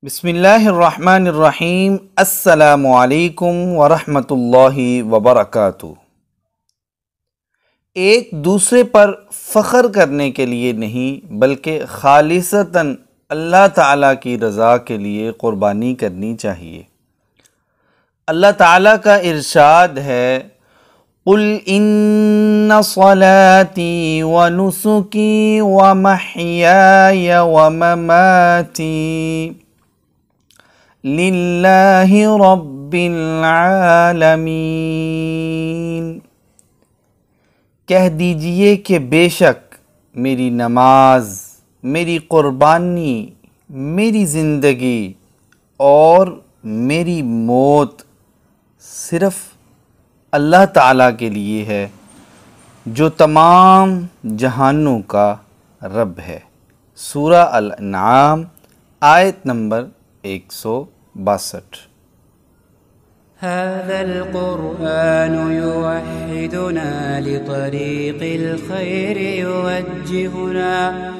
بسم اللہ الرحمن الرحیم۔ السلام علیکم ورحمۃ اللہ وبرکاتہ۔ ایک دوسرے پر فخر کرنے کے لیے نہیں بلکہ خالصتاً اللہ تعالیٰ کی رضا کے لیے قربانی کرنی چاہیے۔ اللہ تعالیٰ کا ارشاد ہے، قُلْ إِنَّ صَلَاتِي وَنُسُكِي وَمَحْيَايَ وَمَمَاتِي للہ رب العالمین۔ کہہ دیجئے کہ بے شک میری نماز، میری قربانی، میری زندگی اور میری موت صرف اللہ تعالیٰ کے لیے ہے جو تمام جہانوں کا رب ہے۔ سورہ الانعام آیت نمبر 162۔ هذا القرآن يوحدنا لطريق الخير يوجهنا